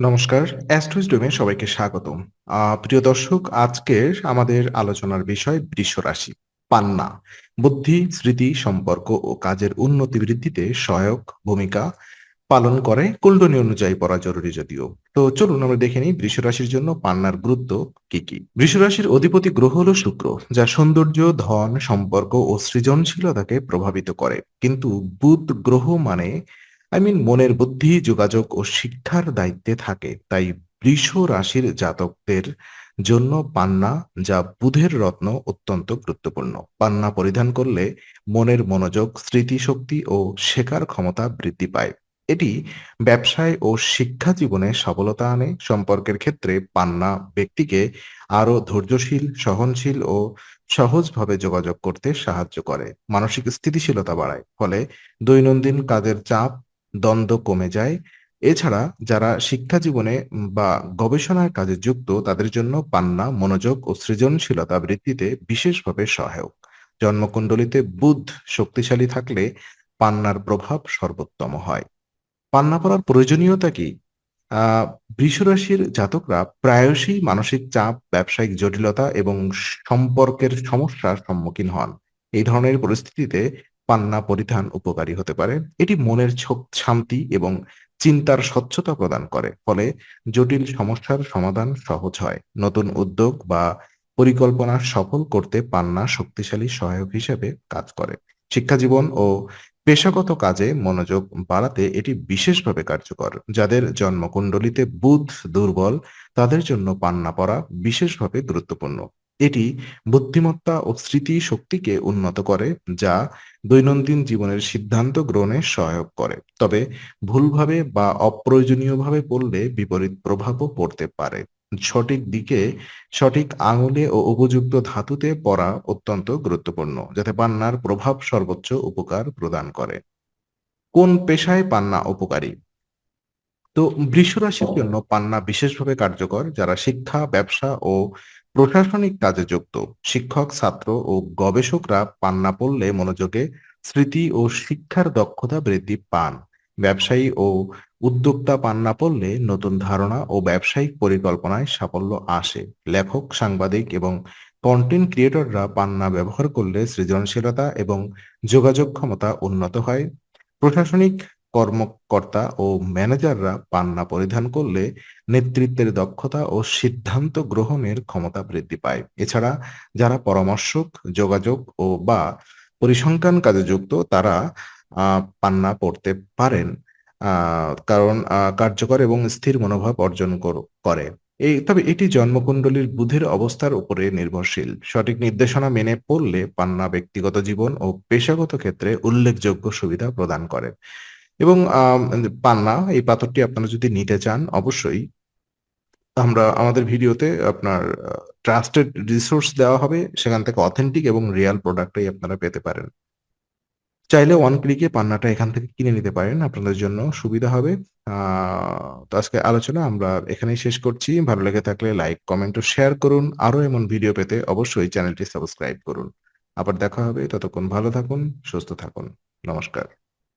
নমস্কার, অ্যাস্ট্রোইজডমে সবাইকে স্বাগতম। প্রিয় দর্শক, আজকের আমাদের আলোচনার বিষয় বৃষরাশি। পান্না বুদ্ধি, স্মৃতি, সম্পর্ক ও কাজের উন্নতি বৃদ্ধিতে সহায়ক ভূমিকা পালন করে। কুণ্ডলী অনুযায়ী পড়া জরুরি যদিও। তো চলুন আমরা দেখে নিই বৃষরাশির জন্য পান্নার গুরুত্ব কি কি। বৃষরাশির অধিপতি গ্রহ হলো শুক্র, যা সৌন্দর্য, ধন, সম্পর্ক ও সৃজনশীলতাকে প্রভাবিত করে। কিন্তু বুধ গ্রহ মানে মনের বুদ্ধি, যোগাযোগ ও শিক্ষার দায়িত্বে থাকে। তাই বৃষ রাশির জাতকদের জন্য পান্না, যা বুধের রত্ন, অত্যন্ত গুরুত্বপূর্ণ। পান্না পরিধান করলে মনের মনোযোগ, স্মৃতিশক্তি ও শেখার ক্ষমতা বৃদ্ধি পায়। এটি ব্যবসায় ও শিক্ষা জীবনে সফলতা আনে। সম্পর্কের ক্ষেত্রে পান্না ব্যক্তিকে আরো ধৈর্যশীল, সহনশীল ও সহজভাবে যোগাযোগ করতে সাহায্য করে। মানসিক স্থিতিশীলতা বাড়ায়, ফলে দৈনন্দিন কাজের চাপ, দ্বন্দ্ব কমে যায়। এছাড়া যারা শিক্ষা জীবনে বা গবেষণার কাজে যুক্ত, তাদের জন্য পান্না মনোযোগ ও সৃজনশীলতা বৃদ্ধিতে বিশেষভাবে সহায়ক। জন্মকুণ্ডলিতে বুধ শক্তিশালী থাকলে পান্নার প্রভাব সর্বোত্তম হয়। পান্না পড়ার প্রয়োজনীয়তা কি? আ বৃষরাশির জাতকরা প্রায়শই মানসিক চাপ, ব্যবসায়িক জটিলতা এবং সম্পর্কের সমস্যার সম্মুখীন হন। এই ধরনের পরিস্থিতিতে পান্না পরিধান উপকারী হতে পারে। এটি মনের শান্তি এবং চিন্তার স্বচ্ছতা প্রদান করে। ফলে জটিল সমস্যার সমাধান সহজ হয়। নতুন উদ্যোগ বা পরিকল্পনা সফল করতে পান্না শক্তিশালী সহায়ক হিসেবে কাজ করে। শিক্ষাজীবন ও পেশাগত কাজে মনোযোগ বাড়াতে এটি বিশেষভাবে কার্যকর। যাদের জন্মকুণ্ডলিতে বুধ দুর্বল, তাদের জন্য পান্না পড়া বিশেষভাবে গুরুত্বপূর্ণ। এটি বুদ্ধিমত্তা ও স্মৃতি শক্তিকে উন্নত করে, যা দৈনন্দিন জীবনের সিদ্ধান্ত গ্রহণে সহায়ক করে। তবে ভুলভাবে বা অপ্রয়োজনীয়ভাবে পড়লে বিপরীত প্রভাবও পড়তে পারে। সঠিক দিকে, সঠিক আঙুলে ও উপযুক্ত ধাতুতে পড়া অত্যন্ত গুরুত্বপূর্ণ, যাতে পান্নার প্রভাব সর্বোচ্চ উপকার প্রদান করে। কোন পেশায় পান্না উপকারী? তো বৃষ রাশির জন্য পান্না বিশেষভাবে কার্যকর যারা শিক্ষা, ব্যবসা ও প্রশাসনিক কাজে যুক্ত। শিক্ষক, ছাত্র ও গবেষকরা পান্না পড়লে মনোযোগে, স্মৃতি ও শিক্ষার দক্ষতা বৃদ্ধি পান। ব্যবসায়ী ও উদ্যোক্তা পান্না পড়লে নতুন ধারণা ও ব্যবসায়িক পরিকল্পনায় সাফল্য আসে। লেখক, সাংবাদিক এবং কন্টেন্ট ক্রিয়েটররা পান্না ব্যবহার করলে সৃজনশীলতা এবং যোগাযোগ ক্ষমতা উন্নত হয়। প্রশাসনিক কর্মকর্তা ও ম্যানেজাররা পান্না পরিধান করলে নেতৃত্বের দক্ষতা ও সিদ্ধান্ত গ্রহণের ক্ষমতা বৃদ্ধি পায়। এছাড়া যারা পরামর্শক, যোগাযোগ ও বা পরিসংখ্যান কাজে যুক্ত, তারা পান্না পড়তে পারেন। কারণ কার্যকর এবং স্থির মনোভাব অর্জন করে। তবে এটি জন্মকুণ্ডলীর বুধের অবস্থার উপরে নির্ভরশীল। সঠিক নির্দেশনা মেনে পড়লে পান্না ব্যক্তিগত জীবন ও পেশাগত ক্ষেত্রে উল্লেখযোগ্য সুবিধা প্রদান করে। এবং পান্না এই পাথরটি আপনারা যদি নিতে চান, অবশ্যই আমাদের ভিডিওতে আপনার ট্রাস্টেড রিসোর্স দেওয়া হবে। সেখান থেকে অথেন্টিক এবং রিয়াল প্রোডাক্টই আপনারা পেতে পারেন। চাইলে ওয়ান ক্লিকে পান্নাটা এখান থেকে কিনে নিতে পারেন। আপনাদের জন্য সুবিধা হবে। আ তো আজকে আলোচনা আমরা এখানেই শেষ করছি। ভালো লেগে থাকলে লাইক, কমেন্ট ও শেয়ার করুন। আরো এমন ভিডিও পেতে অবশ্যই চ্যানেলটি সাবস্ক্রাইব করুন। আবার দেখা হবে। ততক্ষণ ভালো থাকুন, সুস্থ থাকুন। নমস্কার।